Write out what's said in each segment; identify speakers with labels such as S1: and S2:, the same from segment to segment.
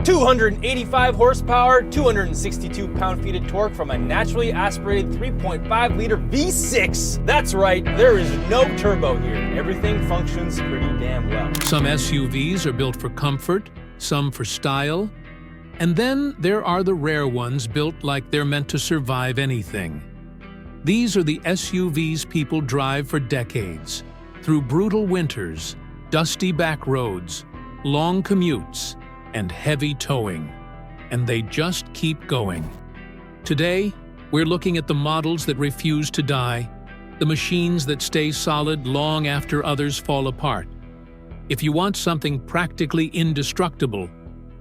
S1: 285 horsepower, 262 pound-feet of torque from a naturally aspirated 3.5-liter V6. That's right, there is no turbo here. Everything functions pretty damn well.
S2: Some SUVs are built for comfort, some for style, and then there are the rare ones built like they're meant to survive anything. These are the SUVs people drive for decades, through brutal winters, dusty back roads, long commutes, and heavy towing. And they just keep going. Today, we're looking at the models that refuse to die, the machines that stay solid long after others fall apart. If you want something practically indestructible,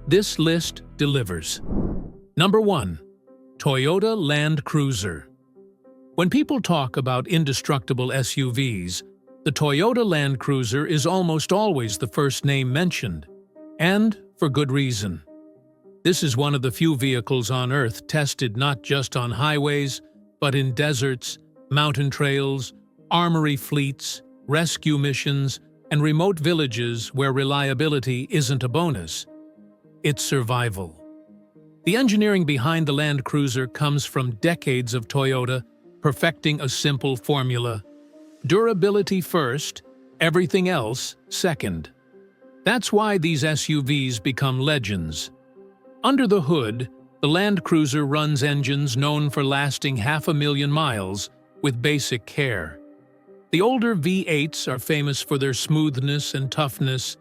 S2: this list delivers. Number 1. Toyota Land Cruiser. When people talk about indestructible SUVs, the Toyota Land Cruiser is almost always the first name mentioned, and for good reason. This is one of the few vehicles on Earth tested not just on highways, but in deserts, mountain trails, armory fleets, rescue missions, and remote villages where reliability isn't a bonus. It's survival. The engineering behind the Land Cruiser comes from decades of Toyota perfecting a simple formula: durability first, everything else second. That's why these SUVs become legends. Under the hood, the Land Cruiser runs engines known for lasting 500,000 miles with basic care. The older V8s are famous for their smoothness and toughness,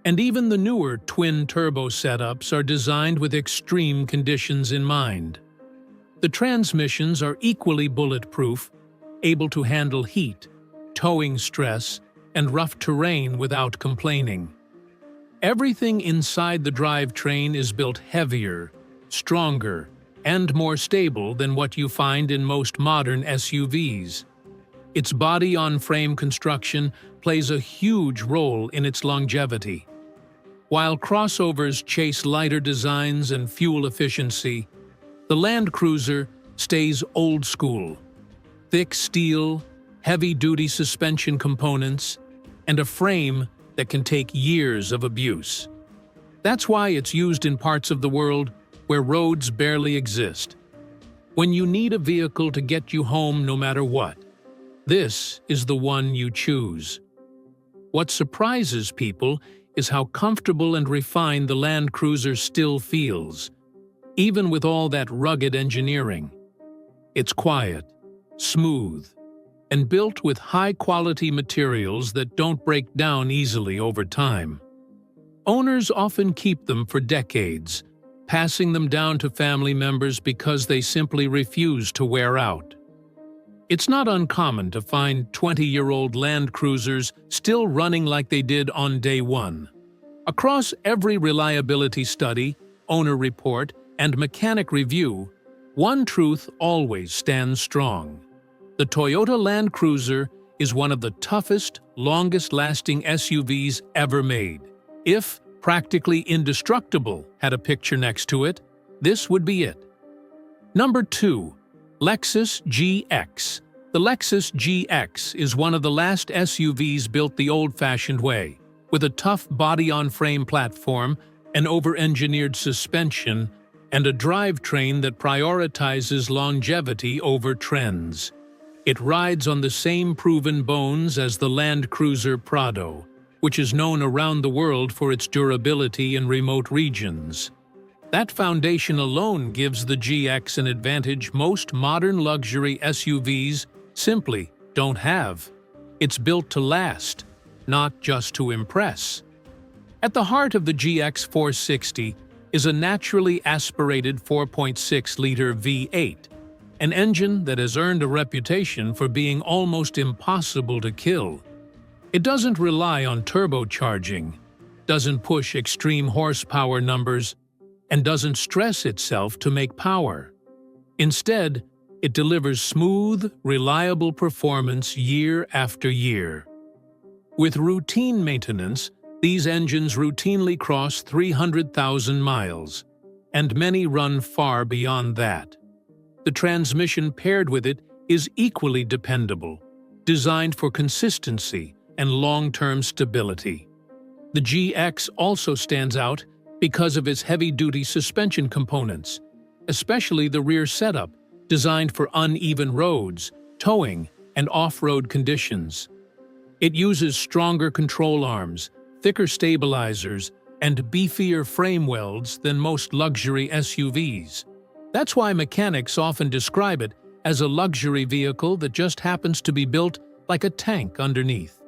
S2: and even the newer twin-turbo setups are designed with extreme conditions in mind. The transmissions are equally bulletproof, able to handle heat, towing stress, and rough terrain without complaining. Everything inside the drivetrain is built heavier, stronger, and more stable than what you find in most modern SUVs. Its body-on-frame construction plays a huge role in its longevity. While crossovers chase lighter designs and fuel efficiency, the Land Cruiser stays old school. Thick steel, heavy-duty suspension components, and a frame that can take years of abuse. That's why it's used in parts of the world where roads barely exist. When you need a vehicle to get you home no matter what, this is the one you choose. What surprises people is how comfortable and refined the Land Cruiser still feels, even with all that rugged engineering. It's quiet, smooth, and built with high-quality materials that don't break down easily over time. Owners often keep them for decades, passing them down to family members because they simply refuse to wear out. It's not uncommon to find 20-year-old Land Cruisers still running like they did on day one. Across every reliability study, owner report, and mechanic review, one truth always stands strong. The Toyota Land Cruiser is one of the toughest, longest-lasting SUVs ever made. If practically indestructible had a picture next to it, this would be it. Number 2. Lexus GX. The Lexus GX is one of the last SUVs built the old-fashioned way, with a tough body-on-frame platform, an over-engineered suspension, and a drivetrain that prioritizes longevity over trends. It rides on the same proven bones as the Land Cruiser Prado, which is known around the world for its durability in remote regions. That foundation alone gives the GX an advantage most modern luxury SUVs simply don't have. It's built to last, not just to impress. At the heart of the GX 460 is a naturally aspirated 4.6-liter V8, an engine that has earned a reputation for being almost impossible to kill. It doesn't rely on turbocharging, doesn't push extreme horsepower numbers, and doesn't stress itself to make power. Instead, it delivers smooth, reliable performance year after year. With routine maintenance, these engines routinely cross 300,000 miles, and many run far beyond that. The transmission paired with it is equally dependable, designed for consistency and long-term stability. The GX also stands out because of its heavy-duty suspension components, especially the rear setup, designed for uneven roads, towing, and off-road conditions. It uses stronger control arms, thicker stabilizers, and beefier frame welds than most luxury SUVs. That's why mechanics often describe it as a luxury vehicle that just happens to be built like a tank underneath.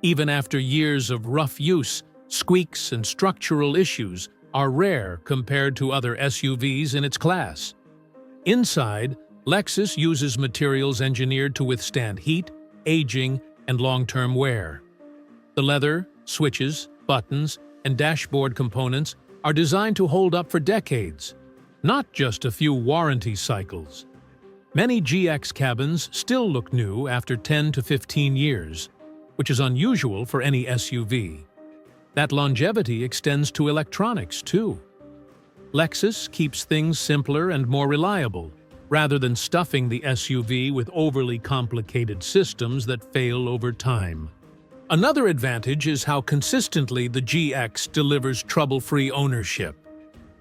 S2: Even after years of rough use, squeaks and structural issues are rare compared to other SUVs in its class. Inside, Lexus uses materials engineered to withstand heat, aging, and long-term wear. The leather, switches, buttons, and dashboard components are designed to hold up for decades, not just a few warranty cycles. Many GX cabins still look new after 10 to 15 years, which is unusual for any SUV. That longevity extends to electronics, too. Lexus keeps things simpler and more reliable, rather than stuffing the SUV with overly complicated systems that fail over time. Another advantage is how consistently the GX delivers trouble-free ownership.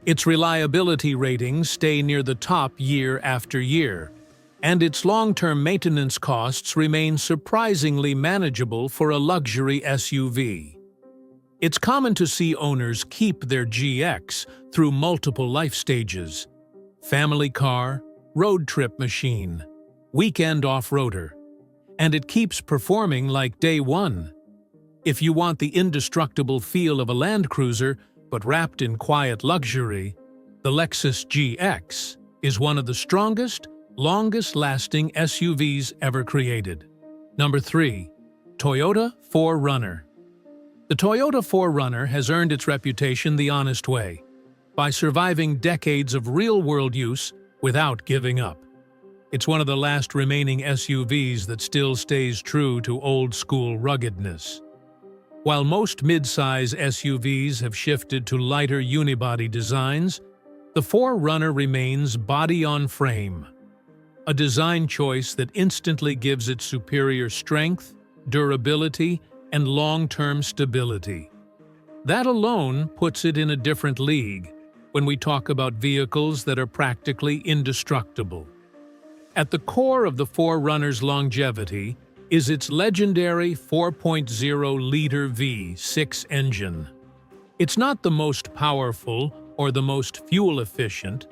S2: Its reliability ratings stay near the top year after year, and its long-term maintenance costs remain surprisingly manageable for a luxury SUV. It's common to see owners keep their GX through multiple life stages: family car, road trip machine, weekend off-roader, and it keeps performing like day one. If you want the indestructible feel of a Land Cruiser, but wrapped in quiet luxury, the Lexus GX is one of the strongest, longest-lasting SUVs ever created. Number 3. Toyota 4Runner. The Toyota 4Runner has earned its reputation the honest way, by surviving decades of real-world use without giving up. It's one of the last remaining SUVs that still stays true to old-school ruggedness. While most mid-size SUVs have shifted to lighter unibody designs, the 4Runner remains body-on-frame, a design choice that instantly gives it superior strength, durability, and long-term stability. That alone puts it in a different league when we talk about vehicles that are practically indestructible. At the core of the 4Runner's longevity is its legendary 4.0-liter V6 engine. It's not the most powerful or the most fuel-efficient,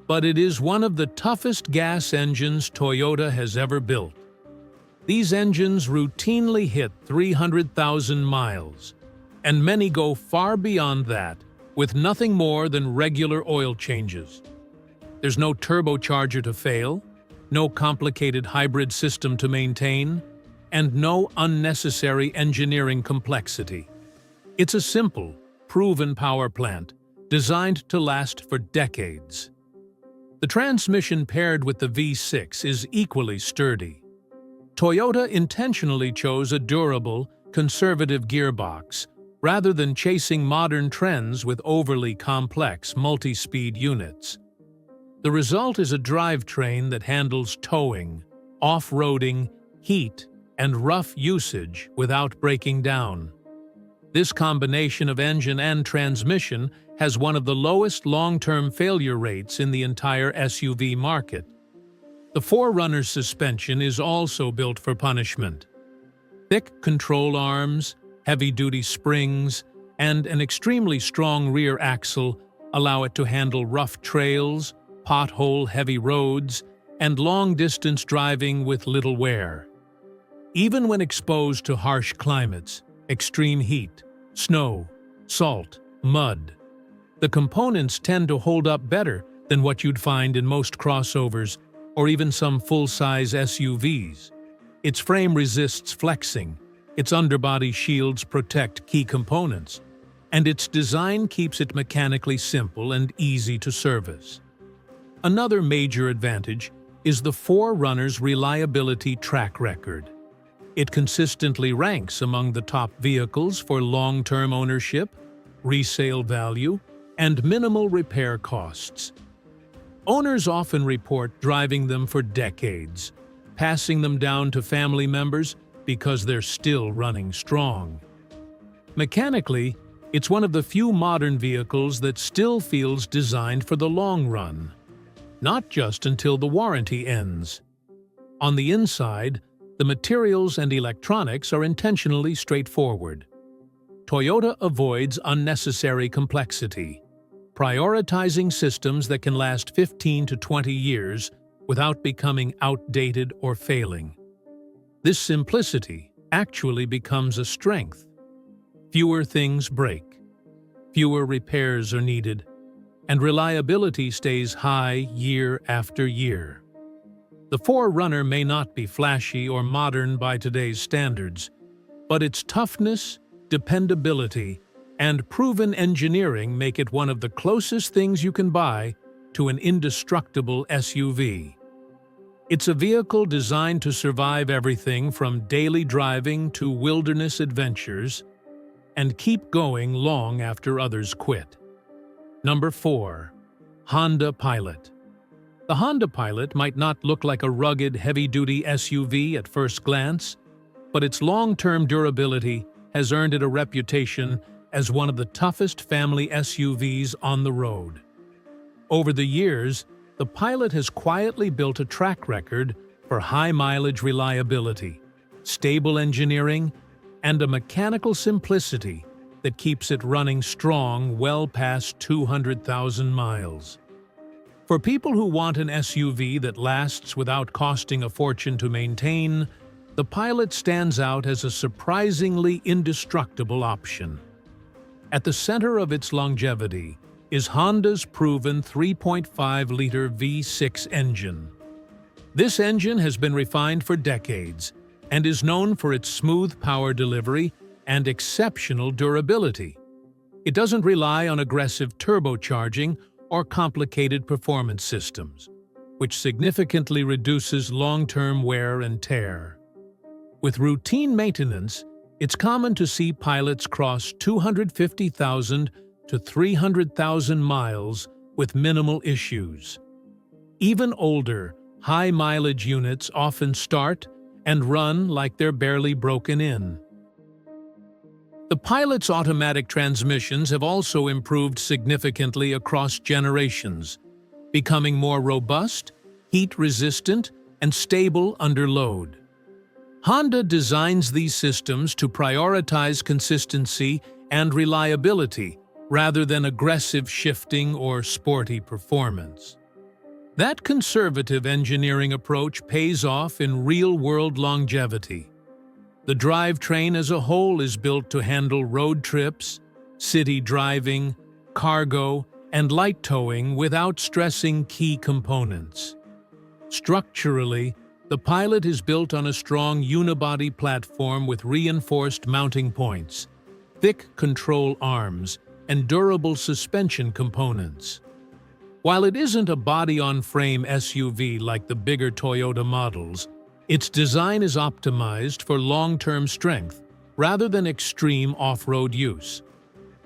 S2: but it is one of the toughest gas engines Toyota has ever built. These engines routinely hit 300,000 miles, and many go far beyond that with nothing more than regular oil changes. There's no turbocharger to fail, no complicated hybrid system to maintain, and no unnecessary engineering complexity. It's a simple, proven power plant designed to last for decades. The transmission paired with the V6 is equally sturdy. Toyota intentionally chose a durable, conservative gearbox rather than chasing modern trends with overly complex multi-speed units. The result is a drivetrain that handles towing, off-roading, heat, and rough usage without breaking down. This combination of engine and transmission has one of the lowest long-term failure rates in the entire SUV market. The 4Runner's suspension is also built for punishment. Thick control arms, heavy-duty springs, and an extremely strong rear axle allow it to handle rough trails, pothole-heavy roads, and long-distance driving with little wear. Even when exposed to harsh climates, extreme heat, snow, salt, mud, the components tend to hold up better than what you'd find in most crossovers or even some full-size SUVs. Its frame resists flexing, its underbody shields protect key components, and its design keeps it mechanically simple and easy to service. Another major advantage is the 4Runner's reliability track record. It consistently ranks among the top vehicles for long-term ownership, resale value, and minimal repair costs. Owners often report driving them for decades, passing them down to family members because they're still running strong. Mechanically, It's one of the few modern vehicles that still feels designed for the long run, not just until the warranty ends. On the inside, the materials and electronics are intentionally straightforward. Toyota avoids unnecessary complexity, prioritizing systems that can last 15 to 20 years without becoming outdated or failing. This simplicity actually becomes a strength. Fewer things break, fewer repairs are needed, and reliability stays high year after year. The 4Runner may not be flashy or modern by today's standards, but its toughness, dependability, and proven engineering make it one of the closest things you can buy to an indestructible SUV. It's a vehicle designed to survive everything from daily driving to wilderness adventures and keep going long after others quit. Number 4. Honda Pilot. The Honda Pilot might not look like a rugged, heavy-duty SUV at first glance, but its long-term durability has earned it a reputation as one of the toughest family SUVs on the road. Over the years, the Pilot has quietly built a track record for high-mileage reliability, stable engineering, and a mechanical simplicity that keeps it running strong well past 200,000 miles. For people who want an SUV that lasts without costing a fortune to maintain, the Pilot stands out as a surprisingly indestructible option. At the center of its longevity is Honda's proven 3.5-liter V6 engine. This engine has been refined for decades and is known for its smooth power delivery and exceptional durability. It doesn't rely on aggressive turbocharging or complicated performance systems, which significantly reduces long-term wear and tear. With routine maintenance, it's common to see Pilots cross 250,000 to 300,000 miles with minimal issues. Even older, high-mileage units often start and run like they're barely broken in. The Pilot's automatic transmissions have also improved significantly across generations, becoming more robust, heat-resistant, and stable under load. Honda designs these systems to prioritize consistency and reliability rather than aggressive shifting or sporty performance. That conservative engineering approach pays off in real-world longevity. The drivetrain as a whole is built to handle road trips, city driving, cargo, and light towing without stressing key components. Structurally, the Pilot is built on a strong unibody platform with reinforced mounting points, thick control arms, and durable suspension components. While it isn't a body-on-frame SUV like the bigger Toyota models, its design is optimized for long-term strength rather than extreme off-road use.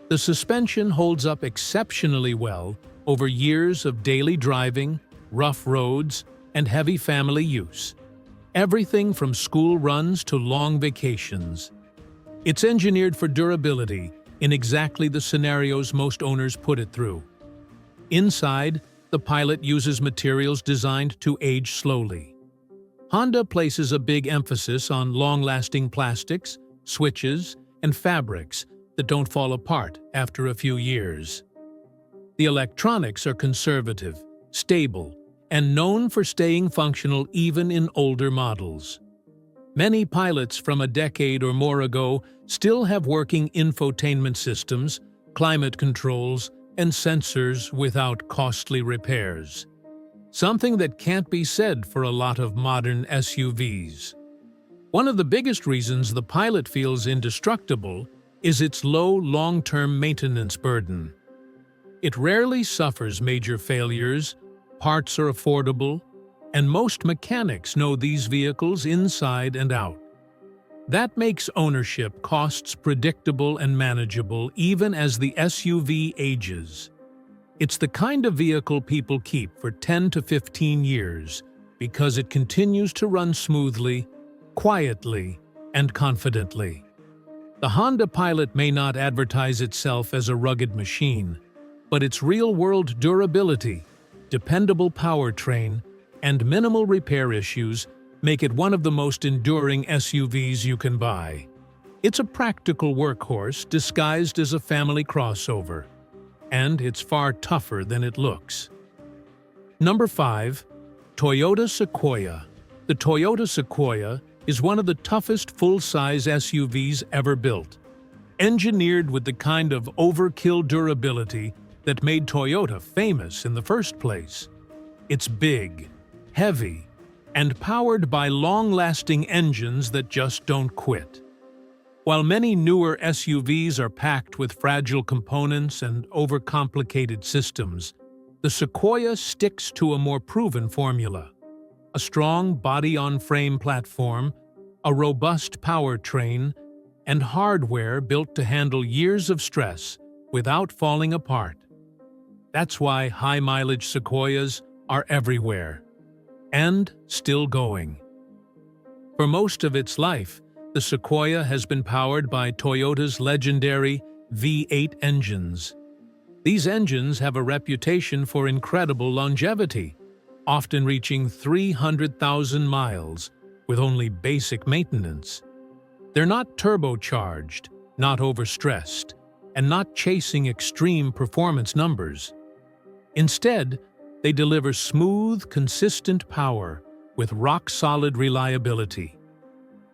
S2: The suspension holds up exceptionally well over years of daily driving, rough roads, and heavy family use. Everything from school runs to long vacations. It's engineered for durability in exactly the scenarios most owners put it through. Inside, the Pilot uses materials designed to age slowly. Honda places a big emphasis on long-lasting plastics, switches, and fabrics that don't fall apart after a few years. The electronics are conservative, stable, and known for staying functional even in older models. Many Pilots from a decade or more ago still have working infotainment systems, climate controls, and sensors without costly repairs. Something that can't be said for a lot of modern SUVs. One of the biggest reasons the Pilot feels indestructible is its low long-term maintenance burden. It rarely suffers major failures, parts are affordable, and most mechanics know these vehicles inside and out. That makes ownership costs predictable and manageable even as the SUV ages. It's the kind of vehicle people keep for 10 to 15 years because it continues to run smoothly, quietly, and confidently. The Honda Pilot may not advertise itself as a rugged machine, but its real-world durability, dependable powertrain, and minimal repair issues make it one of the most enduring SUVs you can buy. It's a practical workhorse disguised as a family crossover, and it's far tougher than it looks. Number 5. Toyota Sequoia. The Toyota Sequoia is one of the toughest full-size SUVs ever built, engineered with the kind of overkill durability that made Toyota famous in the first place. It's big, heavy, and powered by long-lasting engines that just don't quit. While many newer SUVs are packed with fragile components and overcomplicated systems, the Sequoia sticks to a more proven formula. A strong body-on-frame platform, a robust powertrain, and hardware built to handle years of stress without falling apart. That's why high-mileage Sequoias are everywhere, and still going. For most of its life, the Sequoia has been powered by Toyota's legendary V8 engines. These engines have a reputation for incredible longevity, often reaching 300,000 miles with only basic maintenance. They're not turbocharged, not overstressed, and not chasing extreme performance numbers. Instead, they deliver smooth, consistent power with rock-solid reliability.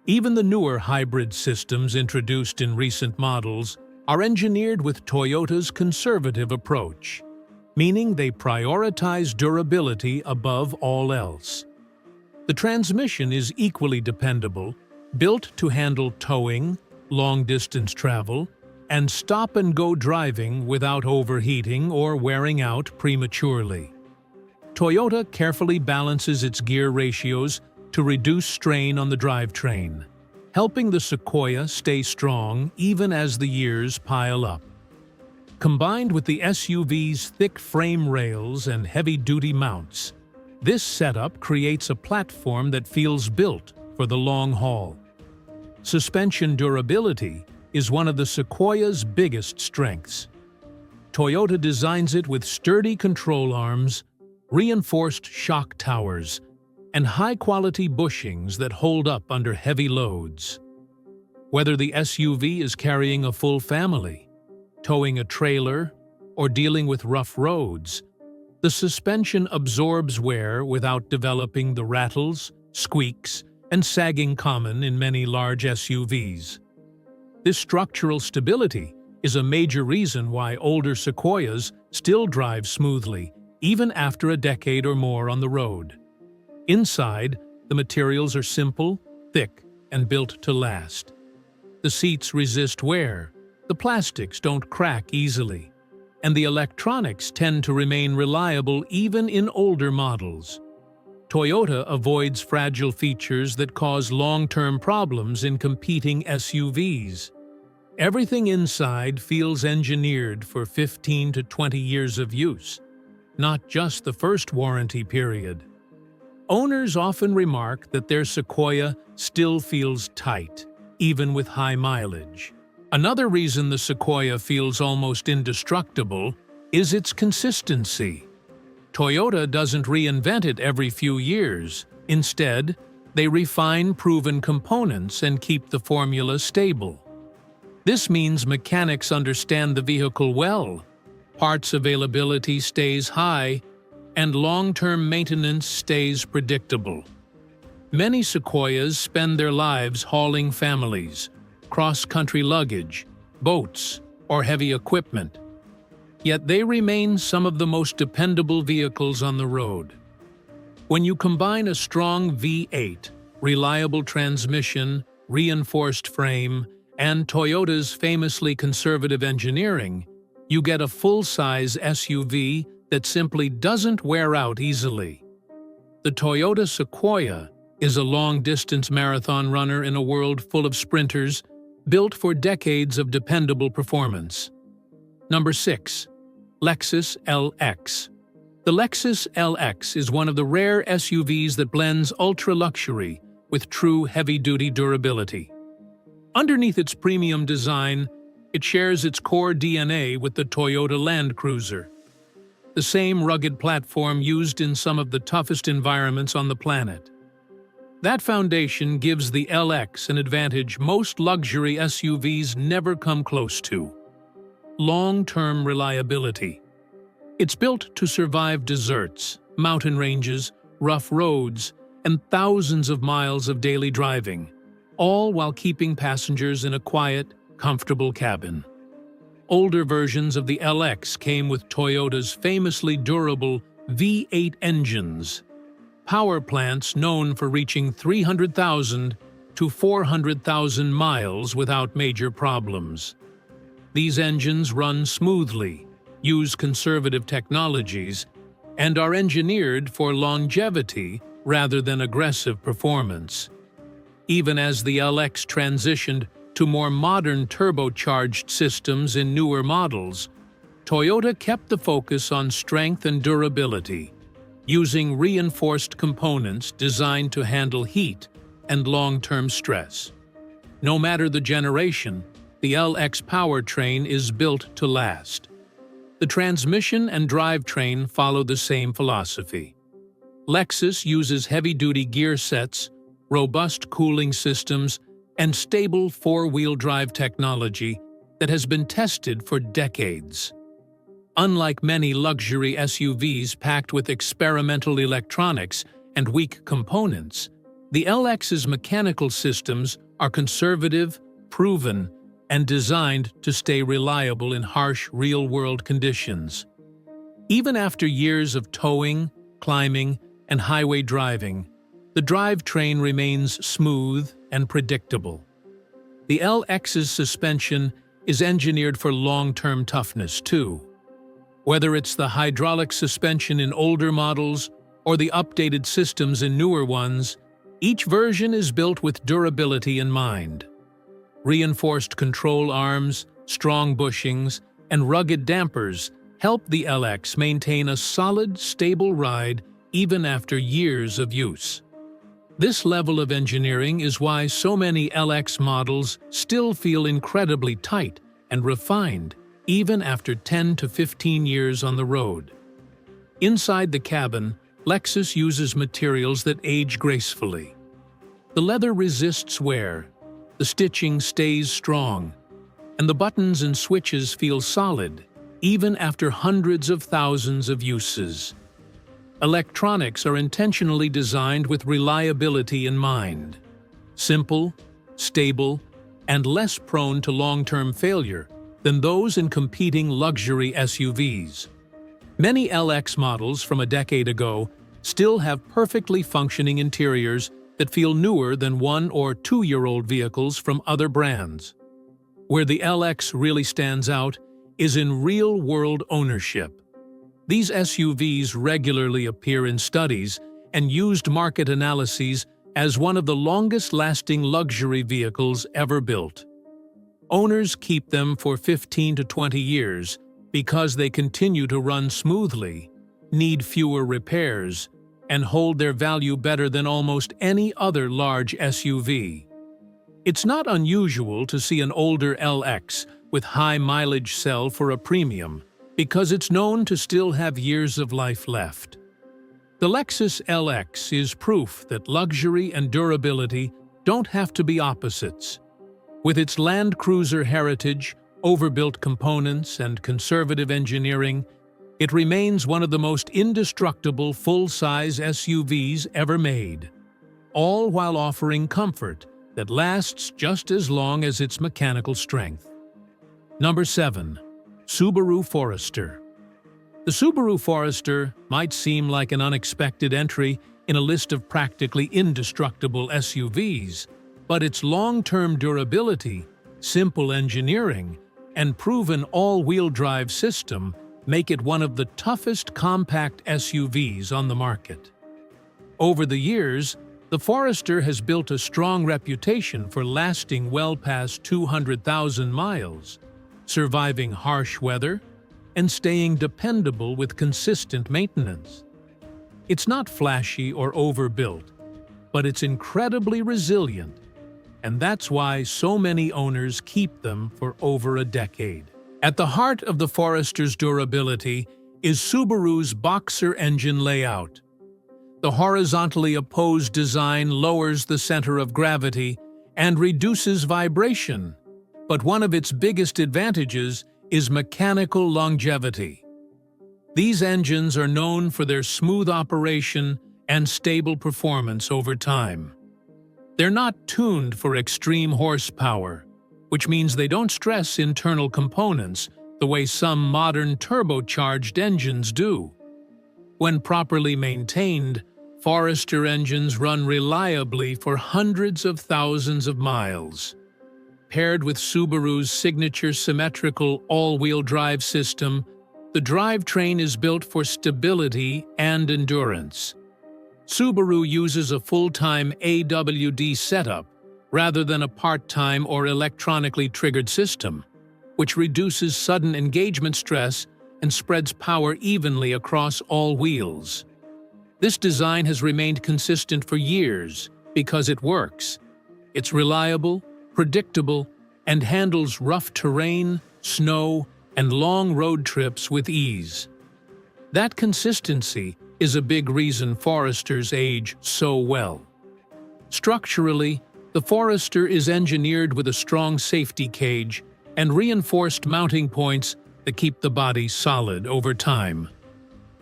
S2: Even the newer hybrid systems introduced in recent models are engineered with Toyota's conservative approach, meaning they prioritize durability above all else. The transmission is equally dependable, built to handle towing, long-distance travel, and stop-and-go driving without overheating or wearing out prematurely. Toyota carefully balances its gear ratios to reduce strain on the drivetrain, helping the Sequoia stay strong even as the years pile up. Combined with the SUV's thick frame rails and heavy-duty mounts, this setup creates a platform that feels built for the long haul. Suspension durability is one of the Sequoia's biggest strengths. Toyota designs it with sturdy control arms, reinforced shock towers, and high-quality bushings that hold up under heavy loads. Whether the SUV is carrying a full family, towing a trailer, or dealing with rough roads, the suspension absorbs wear without developing the rattles, squeaks, and sagging common in many large SUVs. This structural stability is a major reason why older Sequoias still drive smoothly, even after a decade or more on the road. Inside, the materials are simple, thick, and built to last. The seats resist wear, the plastics don't crack easily, and the electronics tend to remain reliable even in older models. Toyota avoids fragile features that cause long-term problems in competing SUVs. Everything inside feels engineered for 15 to 20 years of use, not just the first warranty period. Owners often remark that their Sequoia still feels tight, even with high mileage. Another reason the Sequoia feels almost indestructible is its consistency. Toyota doesn't reinvent it every few years. Instead, they refine proven components and keep the formula stable. This means mechanics understand the vehicle well, parts availability stays high, and long-term maintenance stays predictable. Many Sequoias spend their lives hauling families, cross-country luggage, boats, or heavy equipment. Yet they remain some of the most dependable vehicles on the road. When you combine a strong V8, reliable transmission, reinforced frame, and Toyota's famously conservative engineering, you get a full-size SUV that simply doesn't wear out easily. The Toyota Sequoia is a long-distance marathon runner in a world full of sprinters, built for decades of dependable performance. Number 6. Lexus LX. The Lexus LX is one of the rare SUVs that blends ultra-luxury with true heavy-duty durability. Underneath its premium design, it shares its core DNA with the Toyota Land Cruiser, the same rugged platform used in some of the toughest environments on the planet. That foundation gives the LX an advantage most luxury SUVs never come close to: long-term reliability. It's built to survive deserts, mountain ranges, rough roads, and thousands of miles of daily driving, all while keeping passengers in a quiet, comfortable cabin. Older versions of the LX came with Toyota's famously durable V8 engines, power plants known for reaching 300,000 to 400,000 miles without major problems. These engines run smoothly, use conservative technologies, and are engineered for longevity rather than aggressive performance. Even as the LX transitioned to more modern turbocharged systems in newer models, Toyota kept the focus on strength and durability, using reinforced components designed to handle heat and long-term stress. No matter the generation, the LX powertrain is built to last. The transmission and drivetrain follow the same philosophy. Lexus uses heavy-duty gear sets, robust cooling systems, and stable four-wheel drive technology that has been tested for decades. Unlike many luxury SUVs packed with experimental electronics and weak components, the LX's mechanical systems are conservative, proven, and designed to stay reliable in harsh real-world conditions. Even after years of towing, climbing, and highway driving, the drivetrain remains smooth and predictable. The LX's suspension is engineered for long-term toughness, too. Whether it's the hydraulic suspension in older models or the updated systems in newer ones, each version is built with durability in mind. Reinforced control arms, strong bushings, and rugged dampers help the LX maintain a solid, stable ride even after years of use. This level of engineering is why so many LX models still feel incredibly tight and refined even after 10 to 15 years on the road. Inside the cabin, Lexus uses materials that age gracefully. The leather resists wear, the stitching stays strong, and the buttons and switches feel solid, even after hundreds of thousands of uses. Electronics are intentionally designed with reliability in mind. Simple, stable, and less prone to long-term failure than those in competing luxury SUVs. Many LX models from a decade ago still have perfectly functioning interiors that feel newer than 1- or 2-year-old vehicles from other brands. Where the LX really stands out is in real-world ownership. These SUVs regularly appear in studies and used market analyses as one of the longest-lasting luxury vehicles ever built. Owners keep them for 15 to 20 years because they continue to run smoothly, need fewer repairs, and hold their value better than almost any other large SUV. It's not unusual to see an older LX with high mileage sell for a premium because it's known to still have years of life left. The Lexus LX is proof that luxury and durability don't have to be opposites. With its Land Cruiser heritage, overbuilt components, and conservative engineering, it remains one of the most indestructible full-size SUVs ever made, all while offering comfort that lasts just as long as its mechanical strength. Number 7. Subaru Forester. The Subaru Forester might seem like an unexpected entry in a list of practically indestructible SUVs, but its long-term durability, simple engineering, and proven all-wheel drive system make it one of the toughest compact SUVs on the market. Over the years, the Forester has built a strong reputation for lasting well past 200,000 miles, surviving harsh weather, and staying dependable with consistent maintenance. It's not flashy or overbuilt, but it's incredibly resilient, and that's why so many owners keep them for over a decade. At the heart of the Forester's durability is Subaru's Boxer engine layout. The horizontally opposed design lowers the center of gravity and reduces vibration, but one of its biggest advantages is mechanical longevity. These engines are known for their smooth operation and stable performance over time. They're not tuned for extreme horsepower, which means they don't stress internal components the way some modern turbocharged engines do. When properly maintained, Forester engines run reliably for hundreds of thousands of miles. Paired with Subaru's signature symmetrical all-wheel drive system, the drivetrain is built for stability and endurance. Subaru uses a full-time AWD setup rather than a part-time or electronically triggered system, which reduces sudden engagement stress and spreads power evenly across all wheels. This design has remained consistent for years because it works. It's reliable, predictable, and handles rough terrain, snow, and long road trips with ease. That consistency is a big reason Foresters age so well. Structurally, the Forester is engineered with a strong safety cage and reinforced mounting points that keep the body solid over time.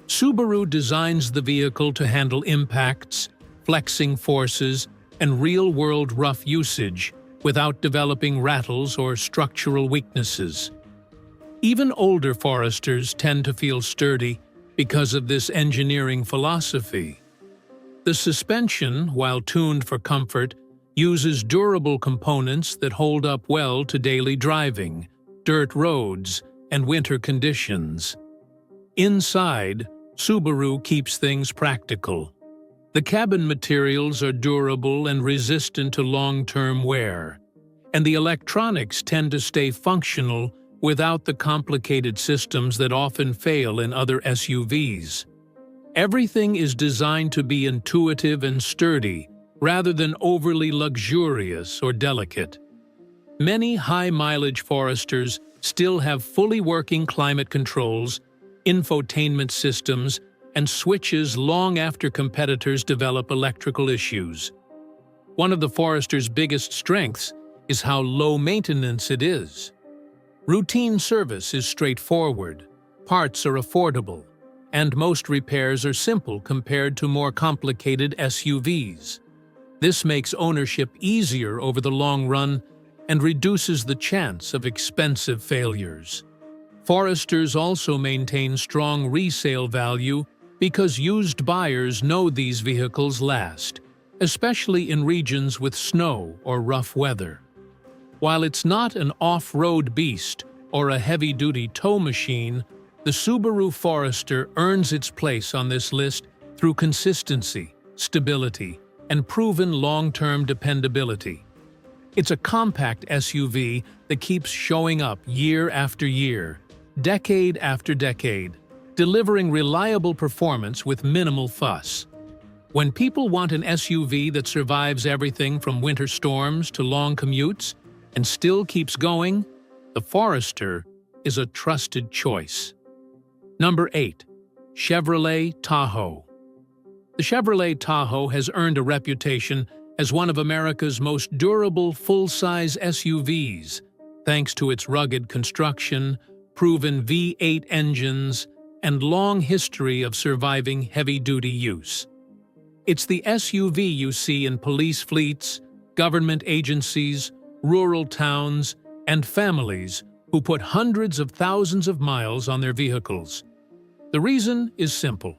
S2: Subaru designs the vehicle to handle impacts, flexing forces, and real-world rough usage without developing rattles or structural weaknesses. Even older Foresters tend to feel sturdy because of this engineering philosophy. The suspension, while tuned for comfort, uses durable components that hold up well to daily driving, dirt roads, and winter conditions. Inside, Subaru keeps things practical. The cabin materials are durable and resistant to long-term wear, and the electronics tend to stay functional without the complicated systems that often fail in other SUVs. Everything is designed to be intuitive and sturdy, rather than overly luxurious or delicate. Many high-mileage Foresters still have fully working climate controls, infotainment systems, and switches long after competitors develop electrical issues. One of the Forester's biggest strengths is how low maintenance it is. Routine service is straightforward, parts are affordable, and most repairs are simple compared to more complicated SUVs. This makes ownership easier over the long run and reduces the chance of expensive failures. Foresters also maintain strong resale value because used buyers know these vehicles last, especially in regions with snow or rough weather. While it's not an off-road beast or a heavy-duty tow machine, the Subaru Forester earns its place on this list through consistency, stability, and proven long-term dependability. It's a compact SUV that keeps showing up year after year, decade after decade, delivering reliable performance with minimal fuss. When people want an SUV that survives everything from winter storms to long commutes and still keeps going, the Forester is a trusted choice. Number 8. Chevrolet Tahoe. The Chevrolet Tahoe has earned a reputation as one of America's most durable full-size SUVs, thanks to its rugged construction, proven V8 engines, and long history of surviving heavy-duty use. It's the SUV you see in police fleets, government agencies, rural towns, and families who put hundreds of thousands of miles on their vehicles. The reason is simple.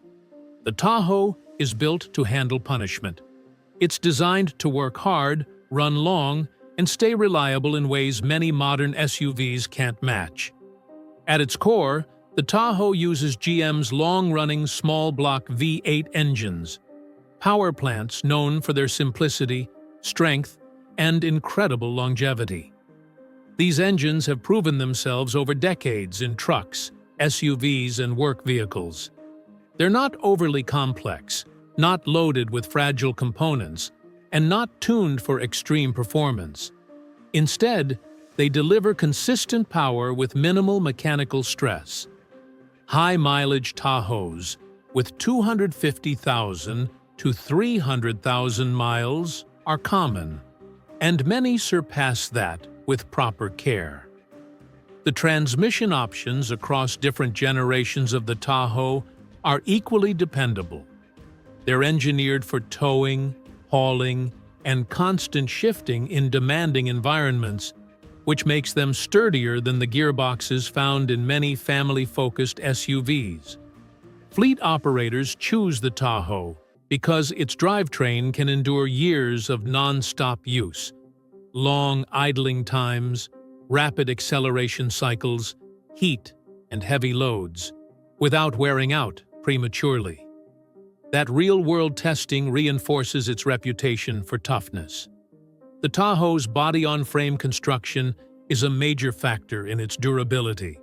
S2: The Tahoe is built to handle punishment. It's designed to work hard, run long, and stay reliable in ways many modern SUVs can't match. At its core, the Tahoe uses GM's long-running small-block V8 engines, power plants known for their simplicity, strength, and incredible longevity. These engines have proven themselves over decades in trucks, SUVs, and work vehicles. They're not overly complex, not loaded with fragile components, and not tuned for extreme performance. Instead, they deliver consistent power with minimal mechanical stress. High-mileage Tahoes with 250,000 to 300,000 miles are common, and many surpass that with proper care. The transmission options across different generations of the Tahoe are equally dependable. They're engineered for towing, hauling, and constant shifting in demanding environments, which makes them sturdier than the gearboxes found in many family-focused SUVs. Fleet operators choose the Tahoe because its drivetrain can endure years of non-stop use, long idling times, rapid acceleration cycles, heat, and heavy loads, without wearing out prematurely. That real-world testing reinforces its reputation for toughness. The Tahoe's body-on-frame construction is a major factor in its durability.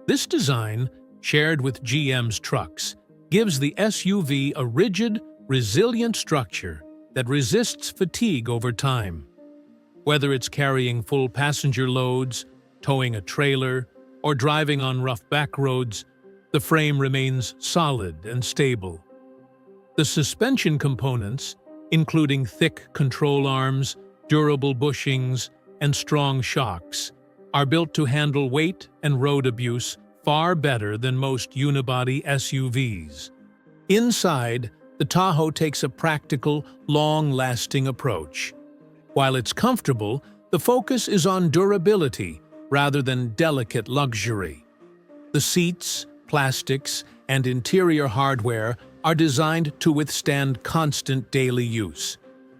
S2: This design, shared with GM's trucks, gives the SUV a rigid, resilient structure that resists fatigue over time. Whether it's carrying full passenger loads, towing a trailer, or driving on rough back roads, the frame remains solid and stable. The suspension components, including thick control arms, durable bushings, and strong shocks, are built to handle weight and road abuse far better than most unibody SUVs. Inside, the Tahoe takes a practical, long-lasting approach. While it's comfortable, the focus is on durability rather than delicate luxury. The seats, plastics, and interior hardware are designed to withstand constant daily use,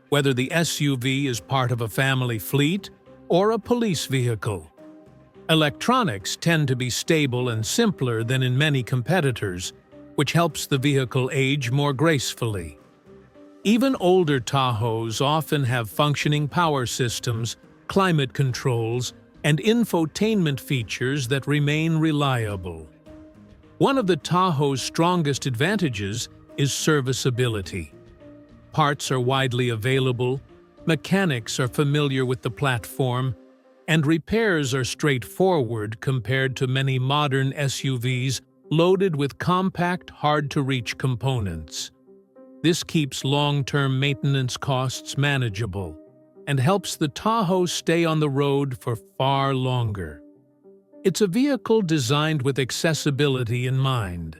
S2: whether the SUV is part of a family fleet or a police vehicle. Electronics tend to be stable and simpler than in many competitors, which helps the vehicle age more gracefully. Even older Tahoes often have functioning power systems, climate controls, and infotainment features that remain reliable. One of the Tahoe's strongest advantages is serviceability. Parts are widely available, mechanics are familiar with the platform, and repairs are straightforward compared to many modern SUVs loaded with compact, hard-to-reach components. This keeps long-term maintenance costs manageable and helps the Tahoe stay on the road for far longer. It's a vehicle designed with accessibility in mind,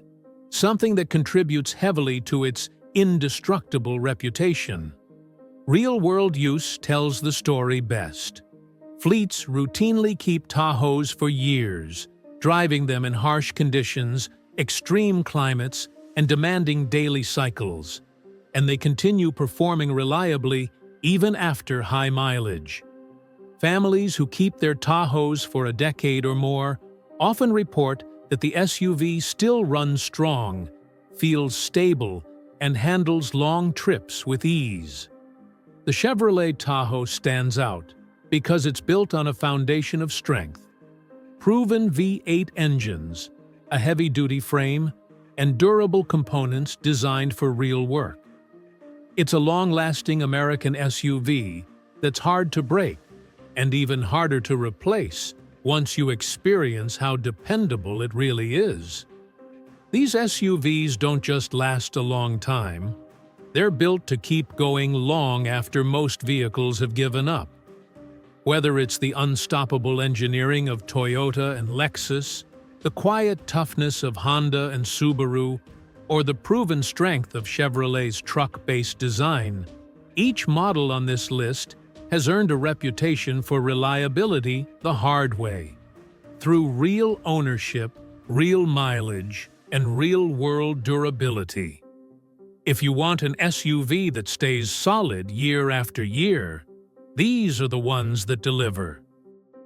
S2: something that contributes heavily to its indestructible reputation. Real-world use tells the story best. Fleets routinely keep Tahoes for years, driving them in harsh conditions, extreme climates, and demanding daily cycles, and they continue performing reliably even after high mileage. Families who keep their Tahoes for a decade or more often report that the SUV still runs strong, feels stable, and handles long trips with ease. The Chevrolet Tahoe stands out because it's built on a foundation of strength. Proven V8 engines, a heavy-duty frame, and durable components designed for real work. It's a long-lasting American SUV that's hard to break and even harder to replace once you experience how dependable it really is. These SUVs don't just last a long time. They're built to keep going long after most vehicles have given up. Whether it's the unstoppable engineering of Toyota and Lexus, the quiet toughness of Honda and Subaru, or the proven strength of Chevrolet's truck-based design, each model on this list has earned a reputation for reliability the hard way, through real ownership, real mileage, and real-world durability. If you want an SUV that stays solid year after year, these are the ones that deliver.